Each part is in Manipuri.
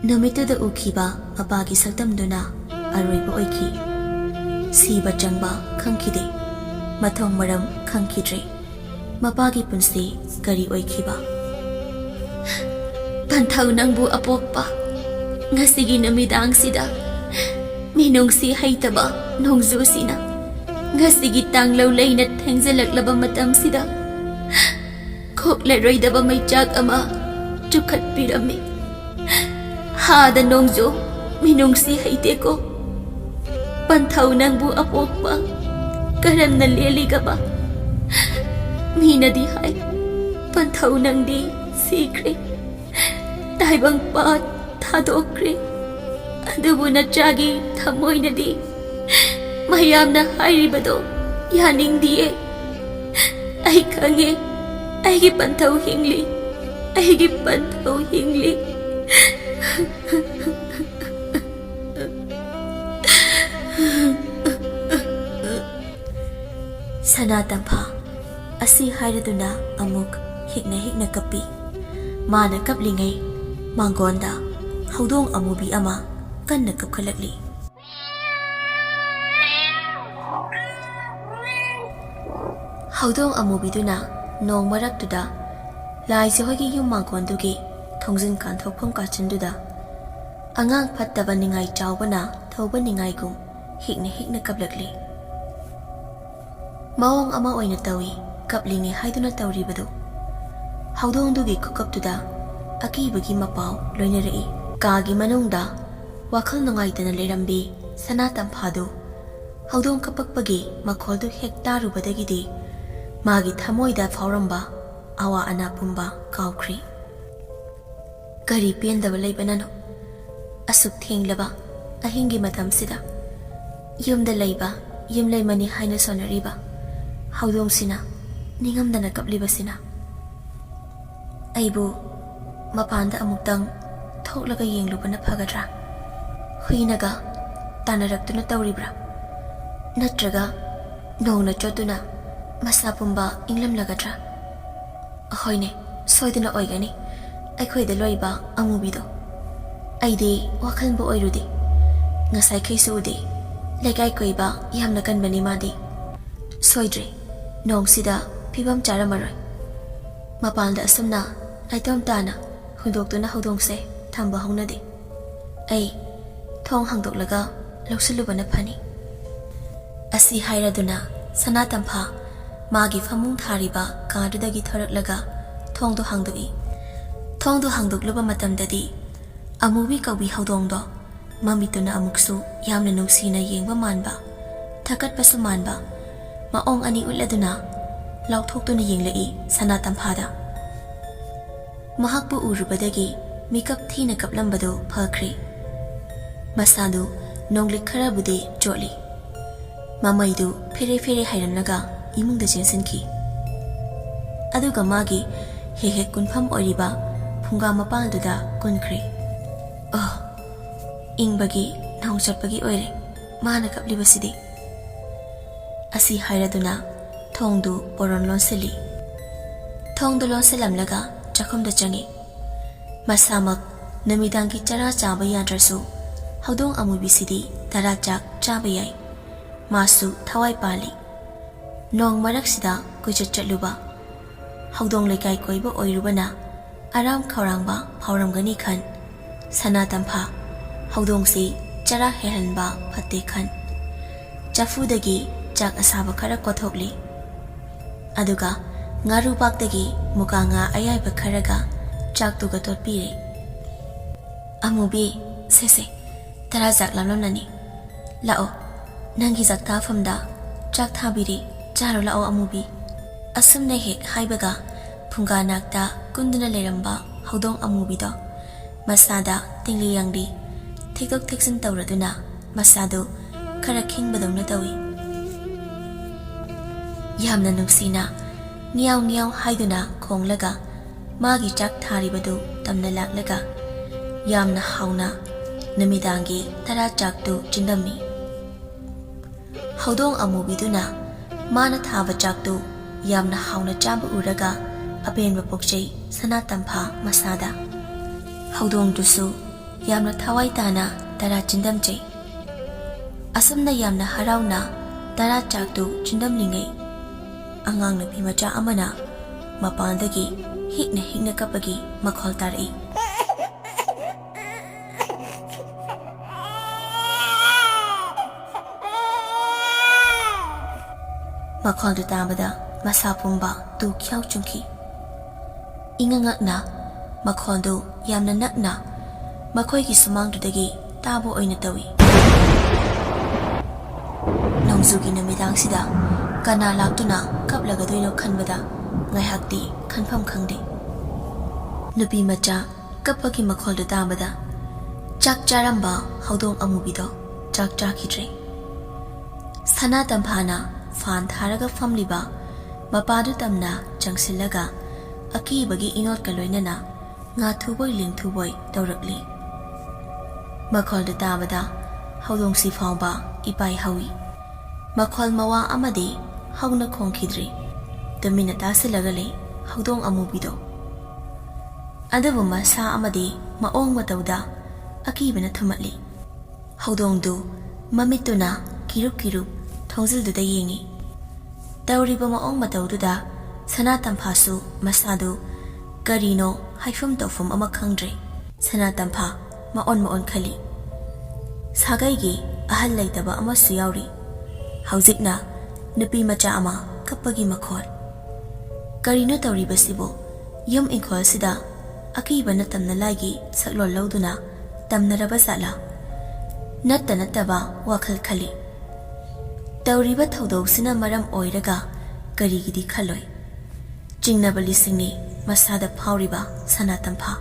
नुमितुदा उखिबा मपागी सक्तमदुना अरोइबा ओइखि सिबा चंगबा खंखिदे मथोंग मरम खंखिद्रे मपागी पुंसी करी ओइखिबा पंथौ नंगबु अपोकपा ngasiगी नमिदांग सिदा मिनुंगसी हैतबा नोंगजुसिना ngasiगी तांगलौ लैना थेंगजलक्लबा मतम सिदा खोकलरोइदबा मैचाक अमा चुखत पिरमी हादा नोंगजो मिनुंगसी हैतेको पंथौ नंगबु अपोकपा करमना लेलिगबा मीनदी हाय पंथौ नंगदी सीख्रे ताइबंग पात थादोक्रे अदुबु नचागी थमोइनदी मयामना हाइरिबदो यानिंगदिए आई खंगे आईगी पंथौ हिंगली आईगी पंथौ हिंगली सनातंफा असी हाइरदुना अमुक हिगना कपी माना कपलिंगै मांगोंदा हौदोंग अमुबी अमा कन्ना कपखलकली हौदोंग अमुबीदुना नोंग मरक्तुदा लाइजे होगी युम मांगोंदुगी थोंजिन कांथोकफम काचनदुदा अंगांग फत्तबा निंगाई चावबना थौबा निंगाईगुम हिगना कपलकली माओंग अमा ओइना तवी कपलिंगे हाइदुना तौरिबदो हौदोंदुगी खुकपतुदा अकीबगी मपाव लोइनरई कागी मनुंगदा वाखल नुंगाइतना लेरंबी सनातंफादो हौदोंग कपकपगी मखोलदु हेक तारुबदगिदी मागी थमोइदा फावरंबा आवा अना पुंबा काउख्री करी पेंदब लैबननो असुक थेंगलबा अहिंगी मतमसिदा युमदा लैबा युम लैमनी हाइना सोनरीबा हौदोंसिना निंगमदना कपलिबसिना अइबु मपानदा अमुक्तंग थोकलगा येंगलुबना फगद्रा हुइनगा तानरक्तुना तौरिब्रा नत्रगा नोंगना चोतुना मसा पुंबा इंगलमलगद्रा होइने सोइदना ओइगनी अखोइदा लोइबा अमुबिदो अइदे वाखलबो ओइरुदे ngasai khaisu ude lekai koiba yamna kanbani madi soidre nongsida phibam charamaroi mapanda asumna aitom tana hundoktuna hodongse thamba hongnade ai thong hangdoklaga loksulubana phani asi hairaduna sanatampa magi famung thariba kadudagi thoraklaga thongdo hangdokluba matamdadi amubi kawi hodongdo mamituna amuksu yamna nungsina yengba manba thakatpasu manba maong ani uladuna lauthoktuna yenglei sanatamphada mahakbu urubadagi mikap thina kaplambado phakre masadu nonglik kharabudi joli mamaidu fere hairamnaga imungda jensinki aduga magi hehe kunpham oriba phunga mapalduda kunkhre इंबगी नौचटपगी ओइरे माना कपलिबसिदि असि हाइरदुना थोंदु पोरन लोनसेली थोंदु लोनसेलमलगा चखमदा चंगी मसामक नमिदांगी चरा चाबा याद्रसु हौदोंग अमुबिसिदि तरा चाक चाबा याई मासु थवाई पाली नोंग मरक्सिदा कुचट चटलुबा हौदोंग लेकाई कोइबा ओइरुबना आराम खौरांबा फावरमगनी खन सनातंफा हौदोंसी चरा हेरनबा फते खन चफुदगी चाक असाबा खरा कोथोकली अदुगा ngaru pakdagi mukanga ayaiba kharaga chaktuga totpire amubi sese tara jak lamlamnani lao nangi jak tafamda chak thabiri charo lao amubi asumne hek haibaga phunga nakta kunduna leramba howdong amubi do masada tingli yangdi thikok thiksin tawraduna masado khara khingbadongna tawi yamna nuksina ngiyaw haiduna khonglaga magi chak tharibadu tamna laklaga yamna hauna namidangi tara chaktu chindammi howdong amubiduna mana thaba chaktu yamna hauna chamba uraga apenba pokchei sanatampha masada howdong dusu ꯌꯥꯝꯅ ꯊꯋꯥꯏ ꯇꯥꯅ ꯇꯔꯥ ꯆꯤꯟꯗꯝꯖꯩ꯫ ꯑꯁꯨꯝꯅ ꯌꯥꯝꯅ ꯍꯔꯥꯎꯅ ꯇꯔꯥ ꯆꯥꯛꯇꯨ ꯆꯤꯟꯗꯝꯂꯤꯉꯩ ꯑꯉꯥꯡ ꯅꯨꯄꯤ ꯃꯆꯥ ꯑꯃꯅ ꯃꯄꯥꯟꯗꯒꯤ ꯍꯤꯛꯅ ꯍꯤꯛꯅ ꯀꯞꯄꯒꯤ ꯃꯈꯣꯜ ꯇꯥꯔꯛꯏ꯫ ꯃꯈꯣꯜꯗꯨ ꯇꯥꯕꯗ ꯃꯁꯥ ꯄꯨꯝꯕ ꯇꯨ ꯈ꯭ꯌꯥꯎ ꯆꯨꯡꯈꯤ꯫ ꯏꯉꯛꯉꯛꯅ ꯃꯈꯣꯜꯗꯨ ꯌꯥꯝꯅ ꯅꯛꯅ ꯃꯈꯣꯏꯒꯤ ꯁꯨꯃꯥꯡꯗꯨꯗꯒꯤ ꯇꯥꯕ ꯑꯣꯏꯅ ꯇꯧꯏ꯫ ꯅꯣꯡꯖꯨꯒꯤ ꯅꯨꯃꯤꯗꯥꯡꯁꯤꯗ ꯀꯅꯥ ꯂꯥꯛꯇꯨꯅ ꯀꯞꯂꯒꯗꯣꯏꯅꯣ ꯈꯟꯕꯗ ꯉꯥꯏꯍꯥꯛꯇꯤ ꯈꯟꯐꯝ ꯈꯪꯗꯦ꯫ ꯅꯨꯄꯤ ꯃꯆꯥ ꯀꯞꯄꯒꯤ ꯃꯈꯣꯜꯗꯨ ꯇꯥꯕꯗ ꯆꯥꯛ ꯆꯥꯔꯝꯕ ꯍꯧꯗꯣꯡ ꯑꯃꯨꯕꯤꯗꯣ ꯆꯥꯛ ꯆꯥꯈꯤꯗ꯭ꯔꯦ꯫ ꯁꯅꯥ ꯇꯝꯐꯥꯅ ꯐꯥꯟ ꯊꯥꯔꯒ ꯐꯝꯂꯤꯕ ꯃꯄꯥꯗꯨ ꯇꯝꯅ ꯆꯪꯁꯤꯜꯂꯒ ꯑꯀꯤꯕꯒꯤ ꯏꯅꯣꯠꯀ ꯂꯣꯏꯅꯅ ꯉꯥꯊꯨꯕꯣꯏ ꯂꯦꯡꯊꯨꯕꯣꯏ ꯇꯧꯔꯛꯂꯤ꯫ ꯃꯈꯣꯜꯗꯨ ꯇꯥꯕꯗ ꯍꯧꯗꯣꯡꯁꯤ ꯐꯥꯎꯕ ꯏꯄꯥꯏ ꯍꯧꯏ꯫ ꯃꯈꯣꯜ ꯃꯋꯥ ꯑꯃꯗꯤ ꯍꯧꯅ ꯈꯣꯡꯈꯤꯗ꯭ꯔꯤ꯫ ꯇꯨꯃꯤꯟꯅ ꯇꯥꯁꯤꯜꯂꯒ ꯂꯩ ꯍꯧꯗꯣꯡ ꯑꯃꯨꯕꯤꯗꯣ꯫ ꯑꯗꯨꯕꯨ ꯃꯁꯥ ꯑꯃꯗꯤ ꯃꯑꯣꯡ ꯃꯇꯧꯗ ꯑꯀꯤꯕꯅ ꯊꯨꯝꯃꯠꯂꯤ꯫ ꯍꯧꯗꯣꯡꯗꯨ ꯃꯃꯤꯠꯇꯨꯅ ꯀꯤꯔꯨꯞ ꯀꯤꯔꯨꯞ ꯊꯣꯡꯖꯤꯜꯗꯨꯗ ꯌꯦꯡꯉꯤ꯫ ꯇꯧꯔꯤꯕ ꯃꯑꯣꯡ ꯃꯇꯧꯗꯨꯗ ꯁꯅꯥ ꯇꯝꯐꯥꯁꯨ ꯃꯁꯥꯗꯨ ꯀꯔꯤꯅꯣ ꯍꯥꯏꯐꯝ ꯇꯧꯐꯝ ꯑꯃ ꯈꯪꯗ꯭ꯔꯦ꯫ ꯁꯅꯥ ꯇꯝꯐꯥ ꯃꯑꯣꯟ ꯈꯜꯂꯤ꯫ ꯁꯥꯒꯩꯒꯤ ꯑꯍꯜ ꯂꯩꯇꯕ ꯑꯃꯁꯨ ꯌꯥꯎꯔꯤ꯫ ꯍꯧꯖꯤꯛꯅ ꯅꯨꯄꯤ ꯃꯆꯥ ꯑꯃ ꯀꯞꯄꯒꯤ ꯃꯈꯣꯜ꯫ ꯀꯔꯤꯅꯣ ꯇꯧꯔꯤꯕꯁꯤꯕꯨ? ꯌꯨꯝ ꯏꯪꯈꯣꯜꯁꯤꯗ ꯑꯀꯤꯕꯅ ꯇꯝꯅ ꯂꯥꯏꯒꯤ ꯁꯛꯂꯣꯟ ꯂꯧꯗꯨꯅ ꯇꯝꯅꯔꯕ ꯖꯥꯠꯂꯥ? ꯅꯠꯇꯕ ꯋꯥꯈꯜ ꯈꯜꯂꯤ꯫ ꯇꯧꯔꯤꯕ ꯊꯧꯗꯣꯛꯁꯤꯅ ꯃꯔꯝ ꯑꯣꯏꯔꯒ ꯀꯔꯤꯒꯤꯗꯤ ꯈꯜꯂꯣꯏ꯫ ꯆꯤꯡꯅꯕ ꯂꯤꯁꯤꯡꯅꯤ ꯃꯁꯥꯗ ꯐꯥꯎꯔꯤꯕ ꯁꯅꯥ ꯇꯝꯐꯥ꯫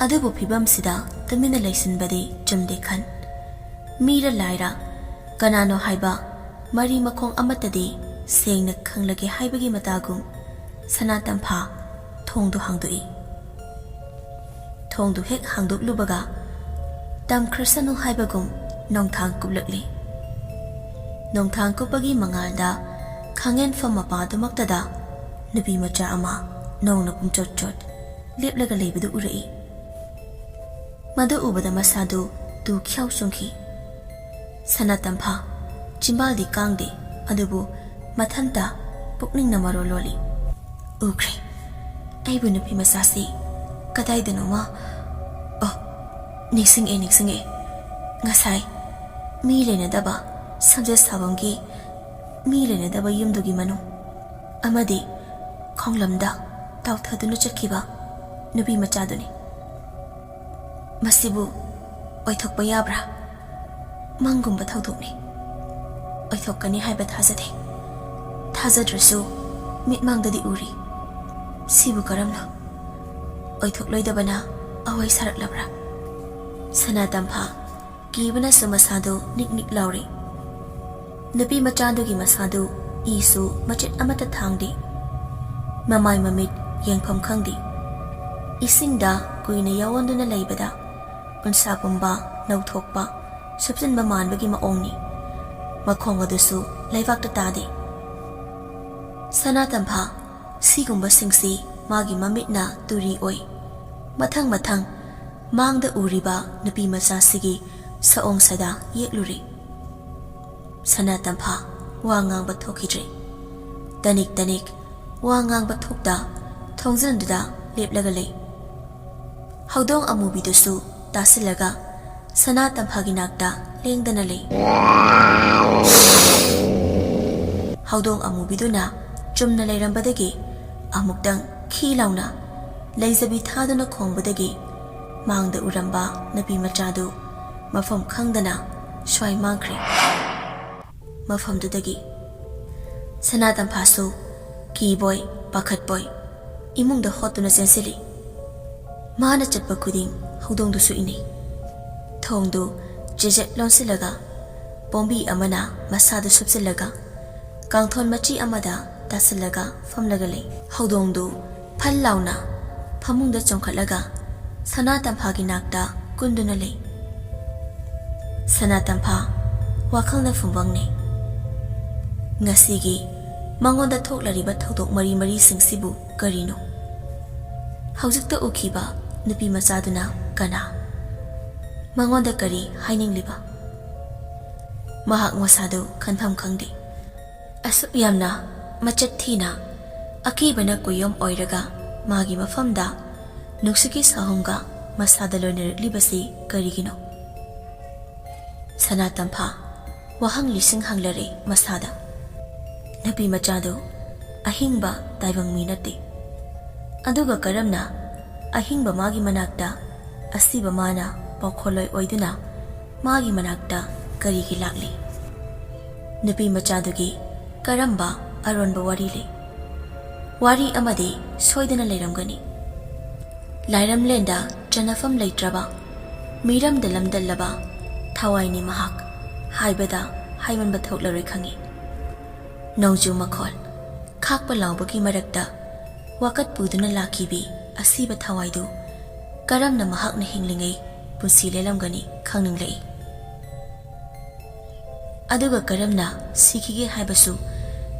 ꯑꯗꯨꯕꯨ ꯐꯤꯕꯝꯁꯤꯗ ꯇꯨꯃꯤꯟꯅ ꯂꯩꯁꯤꯟꯕꯗꯤ ꯆꯨꯝꯗꯦ ꯈꯟ꯫ ꯃꯤꯔ ꯂꯥꯏꯔ ꯀꯅꯥꯅꯣ ꯍꯥꯏꯕ ꯃꯔꯤ ꯃꯈꯣꯡ ꯑꯃꯠꯇꯗꯤ ꯁꯦꯡꯅ ꯈꯪꯂꯒꯦ ꯍꯥꯏꯕꯒꯤ ꯃꯇꯥꯒꯨꯝ ꯁꯅꯥ ꯇꯝꯐꯥ ꯊꯣꯡꯗꯨ ꯍꯥꯡꯗꯣꯛꯏ꯫ ꯊꯣꯡꯗꯨ ꯍꯦꯛ ꯍꯥꯡꯗꯣꯛꯂꯨꯕꯒ ꯇꯝꯈ꯭ꯔꯁꯅꯨ ꯍꯥꯏꯕꯒꯨꯝ ꯅꯣꯡꯊꯥꯡ ꯀꯨꯞꯂꯛꯂꯤ꯫ ꯅꯣꯡꯊꯥꯡ ꯀꯨꯞꯄꯒꯤ ꯃꯉꯥꯜꯗ ꯈꯥꯡꯉꯦꯟꯐꯝ ꯃꯄꯥꯗꯨꯃꯛꯇꯗ ꯅꯨꯄꯤ ꯃꯆꯥ ꯑꯃ ꯅꯧꯅ ꯄꯨꯡꯆꯣꯠ ꯆꯣꯠ ꯂꯦꯞꯂꯒ ꯂꯩꯕꯗꯨ ꯎꯔꯛꯏ꯫ ꯃꯗꯨ ꯎꯕꯗ ꯃꯁꯥꯗꯨ ꯇꯨ ꯈ꯭ꯌꯥꯎ ꯆꯨꯡꯈꯤ꯫ ꯁꯅꯥ ꯇꯝꯐꯥ ꯆꯤꯝꯕꯥꯜꯗꯤ ꯀꯥꯡꯗꯦ, ꯑꯗꯨꯕꯨ ꯃꯊꯟꯇ ꯄꯨꯛꯅꯤꯡꯅ ꯃꯔꯣꯜ ꯂꯣꯜꯂꯤ꯫ ꯎꯈ꯭ꯔꯦ, ꯑꯩꯕꯨ ꯅꯨꯄꯤ ꯃꯆꯥꯁꯤ ꯀꯗꯥꯏꯗꯅꯣꯃ ꯅꯤꯡꯁꯤꯡꯉꯛꯑꯦ꯫ ꯉꯁꯥꯏ ꯃꯤ ꯂꯩꯅꯗꯕ ꯁꯝꯖꯦꯠ ꯁꯥꯕꯝꯒꯤ ꯃꯤ ꯂꯩꯅꯗꯕ ꯌꯨꯝꯗꯨꯒꯤ ꯃꯅꯨꯡ ꯑꯃꯗꯤ ꯈꯣꯡꯂꯝꯗ ꯇꯥꯎꯊꯗꯨꯅ ꯆꯠꯈꯤꯕ ꯅꯨꯄꯤ ꯃꯆꯥꯗꯨꯅꯤ꯫ ꯃꯁꯤꯕꯨ ꯑꯣꯏꯊꯣꯛꯄ ꯌꯥꯕ꯭ꯔꯥ? ꯃꯪꯒꯨꯝꯕ ꯊꯧꯗꯣꯛꯅꯤ꯫ ꯑꯣꯏꯊꯣꯛꯀꯅꯤ ꯍꯥꯏꯕ ꯊꯥꯖꯗꯦ꯫ ꯊꯥꯖꯗ꯭ꯔꯁꯨ ꯃꯤꯠꯃꯥꯡꯗꯗꯤ ꯎꯔꯤ꯫ ꯁꯤꯕꯨ ꯀꯔꯝꯅ ꯑꯣꯏꯊꯣꯛꯂꯣꯏꯗꯕꯅ ꯑꯋꯥꯏ ꯁꯥꯔꯛꯂꯕ꯭ꯔꯥ? ꯁꯅꯥ ꯇꯝꯐꯥ ꯀꯤꯕꯅꯁꯨ ꯃꯁꯥꯗꯨ ꯅꯤꯛ ꯅꯤꯛ ꯂꯥꯎꯔꯤ꯫ ꯅꯨꯄꯤ ꯃꯆꯥꯗꯨꯒꯤ ꯃꯁꯥꯗꯨ ꯏꯁꯨ ꯃꯆꯦꯠ ꯑꯃꯠꯇ ꯊꯥꯡꯗꯦ꯫ ꯃꯃꯥꯏ ꯃꯃꯤꯠ ꯌꯦꯡꯐꯝ ꯈꯪꯗꯦ꯫ ꯏꯁꯤꯡꯗ ꯀꯨꯏꯅ ꯌꯥꯎꯋꯟꯗꯨꯅ ꯂꯩꯕꯗ ꯎꯟꯁꯥ ꯄꯨꯝꯕ ꯅꯧꯊꯣꯛꯄ ꯁꯨꯞꯆꯤꯟꯕ ꯃꯥꯟꯕꯒꯤ ꯃꯑꯣꯡꯅꯤ꯫ ꯃꯈꯣꯡ ꯑꯗꯨꯁꯨ ꯂꯩꯕꯥꯛꯇ ꯇꯥꯗꯦ꯫ ꯁꯅꯥ ꯇꯝꯐꯥ ꯁꯤꯒꯨꯝꯕꯁꯤꯡꯁꯤ ꯃꯥꯒꯤ ꯃꯃꯤꯠꯅ ꯇꯨꯔꯤ ꯑꯣꯏ꯫ ꯃꯊꯪ ꯃꯥꯡꯗ ꯎꯔꯤꯕ ꯅꯨꯄꯤ ꯃꯆꯥꯁꯤꯒꯤ ꯁꯑꯣꯡ ꯁꯥꯗꯥ ꯌꯦꯛꯂꯨꯔꯤ꯫ ꯁꯅꯥ ꯇꯝꯐꯥ ꯋꯥ ꯉꯥꯡꯕ ꯊꯣꯛꯈꯤꯗ꯭ꯔꯦ꯫ ꯇꯅꯤꯛ ꯋꯥ ꯉꯥꯡꯕ ꯊꯣꯛꯇ ꯊꯣꯡꯖꯤꯟꯗꯨꯗ ꯂꯦꯞꯂꯒ ꯂꯩ꯫ ꯍꯧꯗꯣꯡ ꯑꯃꯨꯕꯤꯗꯨꯁꯨ ꯇꯥꯁꯤꯜꯂꯒ ꯁꯅꯥ ꯇꯝꯐꯥꯒꯤ ꯅꯥꯛꯇ ꯂꯦꯡꯗꯅ ꯂꯩ꯫ ꯍꯧꯗꯣꯡ ꯑꯃꯨꯕꯤꯗꯨꯅ ꯆꯨꯝꯅ ꯂꯩꯔꯝꯕꯗꯒꯤ ꯑꯃꯨꯛꯇꯪ ꯈꯤ ꯂꯥꯎꯅ ꯂꯩꯖꯕꯤ ꯊꯥꯗꯨꯅ ꯈꯣꯡꯕꯗꯒꯤ ꯃꯥꯡꯗ ꯎꯔꯝꯕ ꯅꯨꯄꯤ ꯃꯆꯥꯗꯨ ꯃꯐꯝ ꯈꯪꯗꯅ ꯁ꯭ꯋꯥꯏ ꯃꯥꯡꯈ꯭ꯔꯦ꯫ ꯃꯐꯝꯗꯨꯗꯒꯤ ꯁꯅꯥ ꯇꯝꯐꯥꯁꯨ ꯀꯤꯕꯣꯏ ꯄꯥꯈꯠꯄꯣꯏ ꯏꯃꯨꯡꯗ ꯍꯣꯠꯇꯨꯅ ꯆꯦꯟꯁꯤꯜꯂꯤ꯫ ꯃꯥꯅ ꯆꯠꯄ ꯈꯨꯗꯤꯡ ꯍꯧꯗꯣꯡꯗꯨꯁꯨ ꯏꯅꯩ꯫ ꯊꯣꯡꯗꯨ ꯆꯦꯖꯦꯠ ꯂꯣꯟꯁꯤꯜꯂꯒ ꯄꯣꯝꯕꯤ ꯑꯃꯅ ꯃꯁꯥꯗꯨ ꯁꯨꯞꯆꯤꯜꯂꯒ ꯀꯥꯡꯊꯣꯟ ꯃꯆꯤ ꯑꯃꯗ ꯇꯥꯁꯤꯜꯂꯒ ꯐꯝꯂꯒ ꯂꯩ꯫ ꯍꯧꯗꯣꯡꯗꯨ ꯐꯜ ꯂꯥꯎꯅ ꯐꯃꯨꯡꯗ ꯆꯣꯡꯈꯠꯂꯒ ꯁꯅꯥ ꯇꯝꯐꯥꯒꯤ ꯅꯥꯛꯇ ꯀꯨꯟꯗꯨꯅ ꯂꯩ꯫ ꯁꯅꯥ ꯇꯝꯐꯥ ꯋꯥꯈꯜꯅ ꯐꯨꯝꯕꯪꯅꯩ꯫ ꯉꯁꯤꯒꯤ ꯃꯉꯣꯟꯗ ꯊꯣꯛꯂꯔꯤꯕ ꯊꯧꯗꯣꯛ ꯃꯔꯤꯁꯤꯡꯁꯤꯕꯨ ꯀꯔꯤꯅꯣ? ꯍꯧꯖꯤꯛꯇ ꯎꯈꯤꯕ ꯅꯨꯄꯤ ꯃꯆꯥꯗꯨꯅ ꯀꯅꯥ? ꯃꯉꯣꯟꯗ ꯀꯔꯤ ꯍꯥꯏꯅꯤꯡꯂꯤꯕ? ꯃꯍꯥꯛ ꯃꯁꯥꯗꯨ ꯈꯟꯐꯝ ꯈꯪꯗꯦ꯫ ꯑꯁꯨꯛ ꯌꯥꯝꯅ ꯃꯆꯠ ꯊꯤꯅ ꯑꯀꯤꯕꯅ ꯀꯨꯌꯣꯝ ꯑꯣꯏꯔꯒ ꯃꯥꯒꯤ ꯃꯐꯝꯗ ꯅꯨꯡꯁꯤꯠꯀꯤ ꯁꯥꯍꯨꯝꯒ ꯃꯁꯥꯗ ꯂꯣꯏꯅꯔꯛꯂꯤꯕꯁꯤ ꯀꯔꯤꯒꯤꯅꯣ? ꯁꯅꯥꯇꯝꯐꯥ ꯋꯥꯍꯪ ꯂꯤꯁꯤꯡ ꯍꯪꯂꯔꯦ ꯃꯁꯥꯗ꯫ ꯅꯨꯄꯤ ꯃꯆꯥꯗꯨ ꯑꯍꯤꯡꯕ ꯇꯥꯏꯕꯪ ꯃꯤ ꯅꯠꯇꯦ꯫ ꯑꯗꯨꯒ ꯀꯔꯝꯅ ꯑꯍꯤꯡꯕ ꯃꯥꯒꯤ ꯃꯅꯥꯛꯇ ꯑꯁꯤꯕ ꯃꯥꯅ ꯄꯥꯎꯈꯣꯜꯂꯣꯏ ꯑꯣꯏꯗꯨꯅ ꯃꯥꯒꯤ ꯃꯅꯥꯛꯇ ꯀꯔꯤꯒꯤ ꯂꯥꯛꯂꯤ? ꯅꯨꯄꯤ ꯃꯆꯥꯗꯨꯒꯤ ꯀꯔꯝꯕ ꯑꯔꯣꯟꯕ ꯋꯥꯔꯤ ꯂꯩ? ꯋꯥꯔꯤ ꯑꯃꯗꯤ ꯁꯣꯏꯗꯅ ꯂꯩꯔꯝꯒꯅꯤ꯫ ꯂꯥꯏꯔꯝꯂꯦꯟꯗ ꯆꯟꯅꯐꯝ ꯂꯩꯇ꯭ꯔꯕ ꯃꯤꯔꯝꯗ ꯂꯝꯗꯜꯂꯕ ꯊꯋꯥꯏꯅꯤ ꯃꯍꯥꯛ ꯍꯥꯏꯕꯗ ꯍꯥꯏꯃꯟꯕ ꯊꯣꯛꯂꯔꯣꯏ ꯈꯪꯏ꯫ ꯅꯣꯡꯖꯨ ꯃꯈꯣꯜ ꯈꯥꯛꯄ ꯂꯥꯎꯕꯒꯤ ꯃꯔꯛꯇ ꯋꯥꯀꯠ ꯄꯨꯗꯨꯅ ꯂꯥꯛꯈꯤꯕꯤ ꯑꯁꯤꯕ ꯊꯋꯥꯏꯗꯨ ꯀꯔꯝꯅ ꯃꯍꯥꯛꯅ ꯍꯤꯡꯂꯤꯉꯩ ꯄꯨꯟꯁꯤ ꯂꯦꯜꯂꯝꯒꯅꯤ ꯈꯪꯅꯤꯡꯂꯛꯏ꯫ ꯑꯗꯨꯒ ꯀꯔꯝꯅ ꯁꯤꯈꯤꯒꯦ ꯍꯥꯏꯕꯁꯨ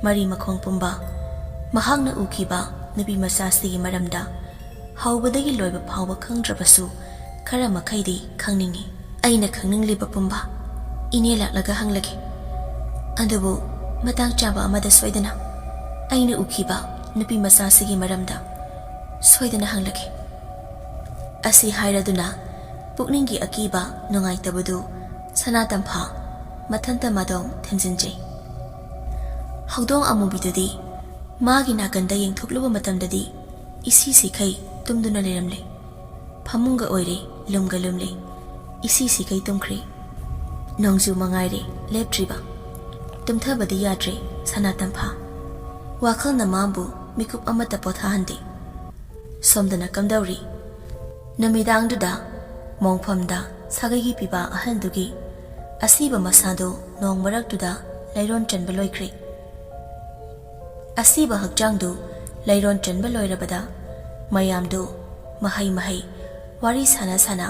ꯃꯔꯤ ꯃꯈꯣꯡ ꯄꯨꯝꯕ ꯃꯍꯥꯛꯅ ꯎꯈꯤꯕ ꯅꯨꯄꯤ ꯃꯆꯥꯁꯤꯒꯤ ꯃꯔꯝꯗ ꯍꯧꯕꯗꯒꯤ ꯂꯣꯏꯕ ꯐꯥꯎꯕ ꯈꯪꯗ꯭ꯔꯕꯁꯨ ꯈꯔ ꯃꯈꯩꯗꯤ ꯈꯪꯅꯤꯡꯏ꯫ ꯑꯩꯅ ꯈꯪꯅꯤꯡꯂꯤꯕ ꯄꯨꯝꯕ ꯏꯅꯦ ꯂꯥꯛꯂꯒ ꯍꯪꯂꯒꯦ꯫ ꯑꯗꯨꯕꯨ ꯃꯇꯥꯡ ꯆꯥꯕ ꯑꯃꯗ ꯁꯣꯏꯗꯅ ꯑꯩꯅ ꯎꯈꯤꯕ ꯅꯨꯄꯤ ꯃꯆꯥꯁꯤꯒꯤ ꯃꯔꯝꯗ ꯁꯣꯏꯗꯅ ꯍꯪꯂꯒꯦ꯫ ꯑꯁꯤ ꯍꯥꯏꯔꯗꯨꯅ ꯄꯨꯛꯅꯤꯡꯒꯤ ꯑꯀꯤꯕ ꯅꯨꯡꯉꯥꯏꯇꯕꯗꯨ ꯁꯅꯥꯇꯝꯐꯥ ꯃꯊꯟꯇ ꯃꯥꯗꯣꯡ ꯊꯦꯝꯖꯤꯟꯖꯩ꯫ ꯍꯧꯗꯣꯡ ꯑꯃꯨꯕꯤꯗꯨꯗꯤ ꯃꯥꯒꯤ ꯅꯥꯀꯟꯗ ꯌꯦꯡꯊꯣꯛꯂꯨꯕ ꯃꯇꯝꯗꯗꯤ ꯏꯁꯤ ꯁꯤꯈꯩ ꯇꯨꯝꯗꯨꯅ ꯂꯩꯔꯝꯂꯦ꯫ ꯐꯃꯨꯡꯒ ꯑꯣꯏꯔꯦ ꯂꯨꯝꯒ ꯂꯨꯝꯂꯦ, ꯏꯁꯤ ꯁꯤꯈꯩ ꯇꯨꯝꯈ꯭ꯔꯦ꯫ ꯅꯣꯡꯖꯨ ꯃꯉꯥꯏꯔꯦ ꯂꯦꯞꯇ꯭ꯔꯤꯕ꯫ ꯇꯨꯝꯊꯕꯗꯤ ꯌꯥꯗ꯭ꯔꯦ ꯁꯅꯥꯇꯝꯐꯥ꯫ ꯋꯥꯈꯜꯅ ꯃꯥꯕꯨ ꯃꯤꯀꯨꯞ ꯑꯃꯠꯇ ꯄꯣꯊꯥꯍꯟꯗꯦ꯫ ꯁꯣꯝꯗꯅ ꯀꯝꯗꯧꯔꯤ? ꯅꯨꯃꯤꯗꯥꯡꯗꯨꯗ ꯃꯣꯡꯐꯝꯗ ꯁꯥꯒꯩꯒꯤ ꯄꯤꯕꯥ ꯑꯍꯜꯗꯨꯒꯤ ꯑꯁꯤꯕ ꯃꯁꯥꯗꯨ ꯅꯣꯡ ꯃꯔꯛꯇꯨꯗ ꯂꯩꯔꯣꯟ ꯆꯟꯕ ꯂꯣꯏꯈ꯭ꯔꯦ꯫ ꯑꯁꯤꯕ ꯍꯛꯆꯥꯡꯗꯨ ꯂꯩꯔꯣꯟ ꯆꯟꯕ ꯂꯣꯏꯔꯕꯗ ꯃꯌꯥꯝꯗꯨ ꯃꯍꯩ ꯃꯍꯩ ꯋꯥꯔꯤ ꯁꯥꯅ ꯁꯥꯅ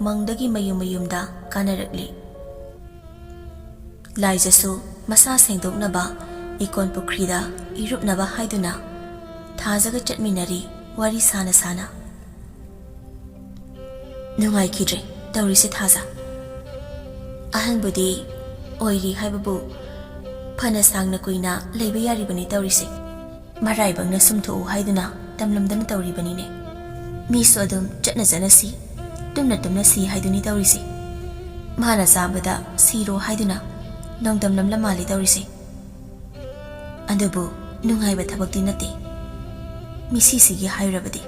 ꯃꯪꯗꯒꯤ ꯃꯌꯨꯝ ꯃꯌꯨꯝꯗ ꯀꯥꯅꯔꯛꯂꯤ꯫ ꯂꯥꯏꯖꯁꯨ ꯃꯁꯥ ꯁꯦꯡꯗꯣꯛꯅꯕ ꯏꯀꯣꯟ ꯄꯨꯈ꯭ꯔꯤꯗ ꯏꯔꯨꯞꯅꯕ ꯍꯥꯏꯗꯨꯅ ꯊꯥꯖꯒ ꯆꯠꯃꯤꯟꯅꯔꯤ ꯋꯥꯔꯤ ꯁꯥꯅ ꯁꯥꯅ꯫ ꯅꯨꯡꯉꯥꯏꯈꯤꯗ꯭ꯔꯦ ꯇꯧꯔꯤꯁꯦ ꯊꯥꯖ꯫ ꯑꯍꯟꯕꯨꯗꯤ ꯑꯣꯏꯔꯤ ꯍꯥꯏꯕꯕꯨ ꯐꯅ ꯁꯥꯡꯅ ꯀꯨꯏꯅ ꯂꯩꯕ ꯌꯥꯔꯤꯕꯅꯤ ꯇꯧꯔꯤꯁꯦ꯫ ꯃꯔꯥꯏꯕꯛꯅ ꯁꯨꯝꯊꯣꯛꯎ ꯍꯥꯏꯗꯨꯅ ꯇꯝꯂꯝꯗꯅ ꯇꯧꯔꯤꯕꯅꯤꯅꯦ꯫ ꯃꯤꯁꯨ ꯑꯗꯨꯝ ꯆꯠꯅ ꯆꯠꯅ ꯁꯤ, ꯇꯨꯝꯅ ꯇꯨꯝꯅ ꯁꯤ ꯍꯥꯏꯗꯨꯅꯤ ꯇꯧꯔꯤꯁꯦ꯫ ꯃꯥꯅ ꯆꯥꯕꯗ ꯁꯤꯔꯣ ꯍꯥꯏꯗꯨꯅ ꯅꯣꯡꯗꯝ ꯅꯝꯂ ꯃꯥꯜꯂꯤ ꯇꯧꯔꯤꯁꯦ꯫ ꯑꯗꯨꯕꯨ ꯅꯨꯡꯉꯥꯏꯕ ꯊꯕꯛꯇꯤ ꯅꯠꯇꯦ ꯃꯤꯁꯤꯁꯤꯒꯤ ꯍꯥꯏꯔꯕꯗꯤ꯫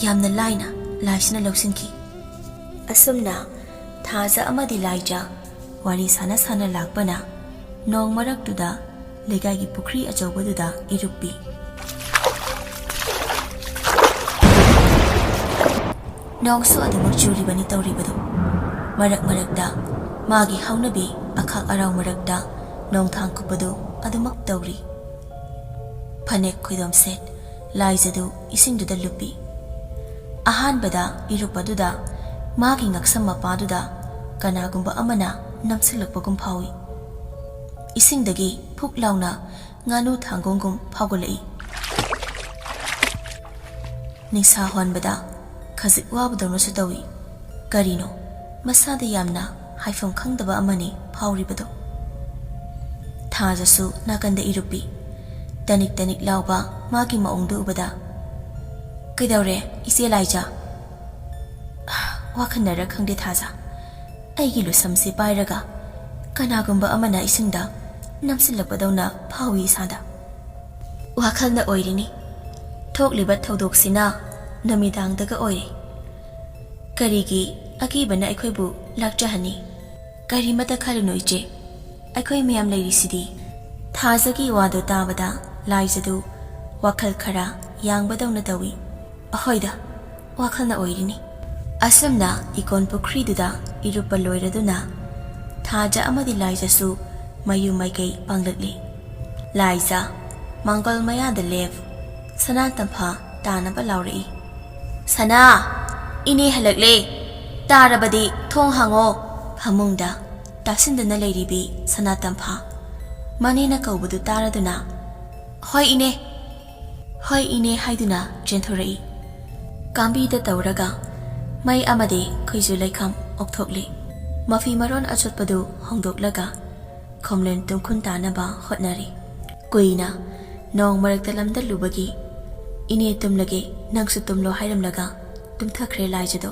ꯌꯥꯝꯅ ꯂꯥꯏꯅ ꯂꯥꯏꯁꯤꯅ ꯂꯧꯁꯤꯟꯈꯤ꯫ ꯑꯁꯨꯝꯅ ꯊꯥꯖ ꯑꯃꯗꯤ ꯂꯥꯏꯖ ꯋꯥꯔꯤ ꯁꯥꯅ ꯁꯥꯅ ꯂꯥꯛꯄꯅ ꯅꯣꯡ ꯃꯔꯛꯇꯨꯗ ꯂꯩꯀꯥꯏꯒꯤ ꯄꯨꯈ꯭ꯔꯤ ꯑꯆꯧꯕꯗꯨꯗ ꯏꯔꯨꯞꯄꯤ꯫ ꯅꯣꯡꯁꯨ ꯑꯗꯨꯃꯛ ꯆꯨꯔꯤꯕꯅꯤ ꯇꯧꯔꯤꯕꯗꯨ꯫ ꯃꯔꯛ ꯃꯔꯛꯇ ꯃꯥꯒꯤ ꯍꯧꯅꯕꯤ ꯑꯈꯥꯛ ꯑꯔꯥꯎ ꯃꯔꯛꯇ ꯅꯣꯡꯊꯥꯡ ꯀꯨꯞꯄꯗꯨ ꯑꯗꯨꯃꯛ ꯇꯧꯔꯤ꯫ ꯐꯅꯦꯛ ꯈꯣꯏꯗꯣꯝ ꯁꯦꯠ ꯂꯥꯏꯖꯗꯨ ꯏꯁꯤꯡꯗꯨꯗ ꯂꯨꯞꯄꯤ꯫ ꯑꯍꯥꯟꯕꯗ ꯏꯔꯨꯞꯄꯗꯨꯗ ꯃꯥꯒꯤ ꯉꯛꯁꯝ ꯃꯄꯥꯗꯨꯗ ꯀꯅꯥꯒꯨꯝꯕ ꯑꯃꯅ ꯅꯝꯁꯤꯜꯂꯛꯄꯒꯨꯝ ꯐꯥꯎꯏ꯫ ꯏꯁꯤꯡꯗꯒꯤ ꯐꯨꯛ ꯂꯥꯎꯅ ꯉꯥꯅꯨ ꯊꯥꯡꯒꯣꯡꯒꯨꯝ ꯐꯥꯎꯒꯠꯂꯛꯏ꯫ ꯅꯤꯡꯁꯥ ꯍꯣꯟꯕꯗ ꯈꯖꯤꯛ ꯋꯥꯕꯗꯧꯅꯁꯨ ꯇꯧꯏ꯫ ꯀꯔꯤꯅꯣ ꯃꯁꯥꯗ ꯌꯥꯝꯅ ꯍꯥꯏꯐꯝ ꯈꯪꯗꯕ ꯑꯃꯅꯤ ꯐꯥꯎꯔꯤꯕꯗꯣ꯫ ꯊꯥꯖꯁꯨ ꯅꯥꯀꯟꯗ ꯏꯔꯨꯞꯄꯤ꯫ ꯇꯅꯤꯛ ꯇꯅꯤꯛ ꯂꯥꯎꯕ ꯃꯥꯒꯤ ꯃꯑꯣꯡꯗꯨ ꯎꯕꯗ "ꯀꯩꯗꯧꯔꯦ ꯏꯆꯦ ꯂꯥꯏꯖ?" "ꯋꯥꯈꯟꯅꯔ ꯈꯪꯗꯦ ꯊꯥꯖ, ꯑꯩꯒꯤ ꯂꯨꯁꯝꯁꯤ ꯄꯥꯏꯔꯒ ꯀꯅꯥꯒꯨꯝꯕ ꯑꯃꯅ ꯏꯁꯤꯡꯗ ꯅꯝꯁꯤꯜꯂꯛꯄꯗꯧꯅ ꯐꯥꯎꯏ ꯏꯁꯥꯗ." "ꯋꯥꯈꯜꯅ ꯑꯣꯏꯔꯤꯅꯤ꯫ ꯊꯣꯛꯂꯤꯕ ꯊꯧꯗꯣꯛꯁꯤꯅ ꯅꯨꯃꯤꯗꯥꯡꯗꯒ ꯑꯣꯏꯔꯦ꯫ ꯀꯔꯤꯒꯤ ꯑꯀꯤꯕꯅ ꯑꯩꯈꯣꯏꯕꯨ ꯂꯥꯛꯆꯍꯟꯅꯤ? ꯀꯔꯤꯃꯇ ꯈꯜꯂꯨꯅꯨ ꯏꯆꯦ, ꯑꯩꯈꯣꯏ ꯃꯌꯥꯝ ꯂꯩꯔꯤꯁꯤꯗꯤ." ꯊꯥꯖꯒꯤ ꯋꯥꯗꯨ ꯇꯥꯕꯗ ꯂꯥꯏꯖꯗꯨ ꯋꯥꯈꯜ ꯈꯔ ꯌꯥꯡꯕꯗꯧꯅ ꯇꯧꯏ꯫ "ꯑꯍꯣꯏꯗ ꯋꯥꯈꯜꯅ ꯑꯣꯏꯔꯤꯅꯤ." ꯑꯁꯨꯝꯅ ꯏꯀꯣꯟ ꯄꯨꯈ꯭ꯔꯤꯗꯨꯗ ꯏꯔꯨꯞꯄ ꯂꯣꯏꯔꯗꯨꯅ ꯊꯥꯖ ꯑꯃꯗꯤ ꯂꯥꯏꯖꯁꯨ ꯃꯌꯨꯝ ꯃꯥꯏꯀꯩ ꯄꯥꯡꯂꯛꯂꯤ꯫ ꯂꯥꯏꯖ ꯃꯥꯡꯒꯣꯜ ꯃꯌꯥꯗ ꯂꯦꯞ ꯁꯅꯥꯇꯝꯐꯥ ꯇꯥꯅꯕ ꯂꯥꯎꯔꯛꯏ꯫ "ꯁꯅꯥ, ꯏꯅꯦ ꯍꯜꯂꯛꯂꯦ, ꯇꯥꯔꯕꯗꯤ ꯊꯣꯡ ꯍꯥꯡꯉꯣ." ꯐꯃꯨꯡꯗ ꯇꯥꯁꯤꯟꯗꯨꯅ ꯂꯩꯔꯤꯕꯤ ꯁꯅꯥꯇꯝꯐꯥ ꯃꯅꯦꯅ ꯀꯧꯕꯗꯨ ꯇꯥꯔꯗꯨꯅ "ꯍꯣꯏ ꯏꯅꯦ, ꯍꯣꯏ ꯏꯅꯦ" ꯍꯥꯏꯗꯨꯅ ꯆꯦꯟꯊꯣꯔꯛꯏ꯫ ꯀꯥꯡꯕꯤꯗ ꯇꯧꯔꯒ May amadi kuizu laikam okthokli. Mafi maron achotpadu hongdoklaga khomlen tumkhun tanaba hotnari. Kuina nong marakta lamda lubagi ine tumlage nangsu tumlo hairamlaga tumthakre laijado.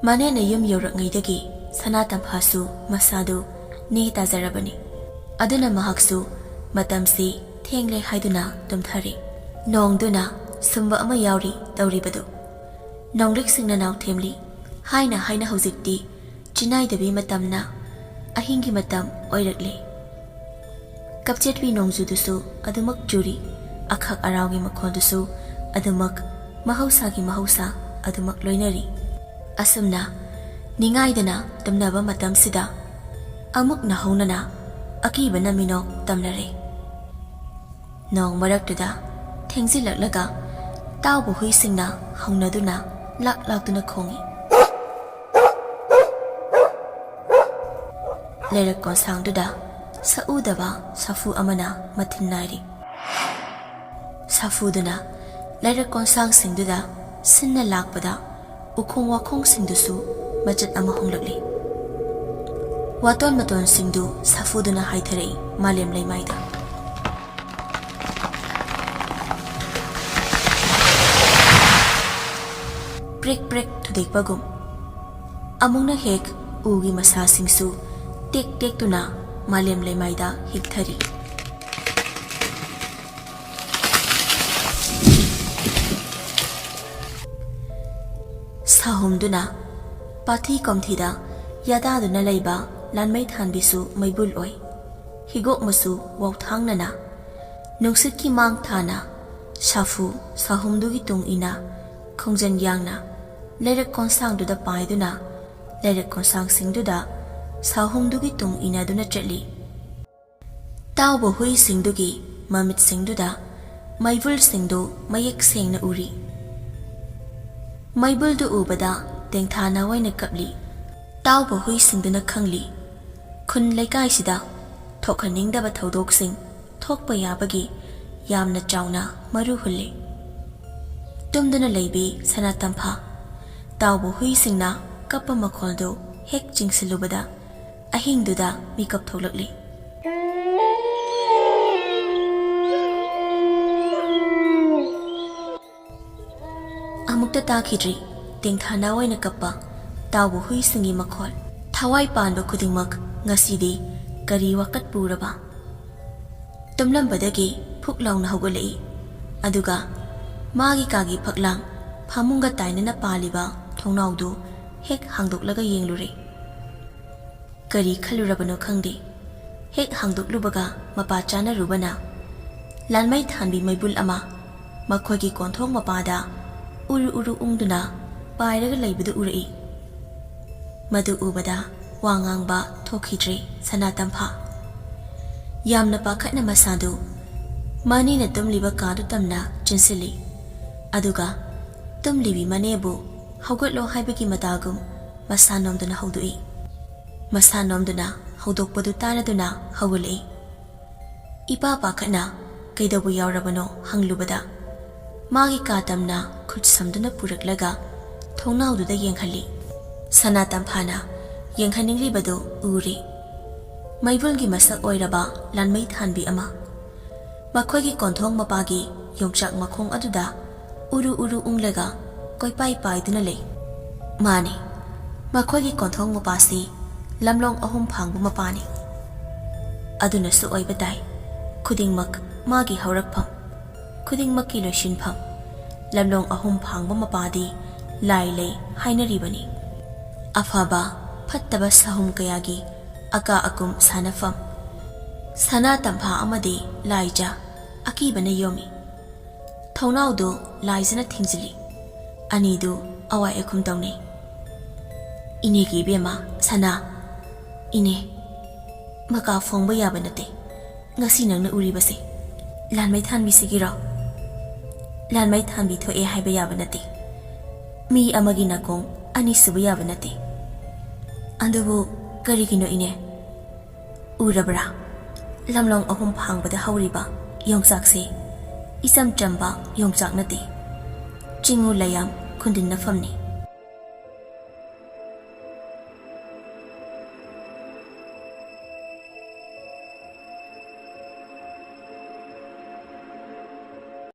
Manena yum yorakngaidagi Sanatamhasu masadu ne tazarabani. Aduna mahaksu matamsi thengle haiduna tumthari. Nongduna sumba ama yauri tauribadu. Nongrik singna naw themli haina hauzikti chinai dabi matamna ahingi matam oirakle. Kapchetwi nongjudusu adumak juri akhak arawgi makhondusu adumak mahausa adumak loinari. Asumna ningaidana tamnaba matamsida amuk nahaunana akibana minok tamnare. Nong maraktuda thengzilaklaga tawbu huisingna haunaduna laktuna khongi. Lerak konsangduda saudaba safu amana mathinnairi. Safuduna lerak konsang singduda sinna lakpada ukhong wakhong singdusu Majat ama honglakli. Waton maton singdu safuduna haitharei malem leimaida. Brek thudekpagum. Amungna hek ugi masa singsu tek tuna malem leimaida hikthari. Sahumduna Pathi komthida yadaduna leiba lanmai thanbisu maibul oi. Higok masu wauthang nungsit ki mang thana safu sahumdugi tung ina khongjan yangna lerak konsang duda paiduna lerak konsang singduda sahumdugi tung ina duna chatli. Tawbo hui singdugi mamit singduda maibul singdu mayek sengna uri. Maibul du ubada tengthana waina kapli. Tawbo hui singduna khangli. Khun laikai sida thokhaningdaba thodok-sing thokpa yabagi yamna chawna maru hulle. Tumduna leibi Sanatampha tawbo hui singna kappa makholdo hek jingsilubada ahingduda mikap thoklakli. Amukta takhidri tengthana waina kappa tawbo hui singi makhol thawai panba khudingmak ngasidi kari wakat puraba. Tumlambadagi phuklauna haugalai aduga magi kagi phaklang phamunga tainana paliba thongnaudu hek hangdoklaga yenglure. Kari khalurabano khangde hek hangdoklubaga mapa chana rubana lanmai thanbi maibul ama makhogi konthong mapada uru ungduna pairaga leibudu urai. Madu ubada wangangba thokhidre Sanatampha. Yamna pakhatna masadu manina tumliba kadu tamna chinsili. Aduga tumlibi manebu haugatlo haibagi matagum masanomduna haudui. Masanomduna haudokpadu tanaduna hawulai. Ipa pakhatna kaidabu yaurabano hanglubada magi katamna khutsamduna puraklaga thongnaududa yengkhali. Sanatamphana yengkhaningribadu uri. Maibulgi masak oiraba lanmai thanbi ama. Makhoigi konthong mapagi yongchak makhong aduda uru unglaga koipai paiduna lei. Mani makhoigi konthong mapasi lamlong ahum phangbu mapani. Aduna su oibatai khudingmak magi haurakpham khudingmakki loishinpham lamlong ahum phangbu mapadi lai lei hainaribani. Afaba fattaba sahum kayagi aka akum sanafam. Sanatampha amadi laija akibana yomi. Thongnaudu laijana thingzili. Anidu awai akum tawni. Ine ki bema sana ine maka phongba yaba nate. Ngasi nangna uribase lanmai thanbi sigiro. Lanmai thanbi thoe haiba yaba nate. Mi amagi nakong ani suba yaba nate. Andubu karigino ine urabra lamlong ahum phangbada hauriba yongchak se isam chamba yongchak nate chingu layam ꯈꯨꯟꯗꯤꯟꯅꯐꯝꯅꯤ꯫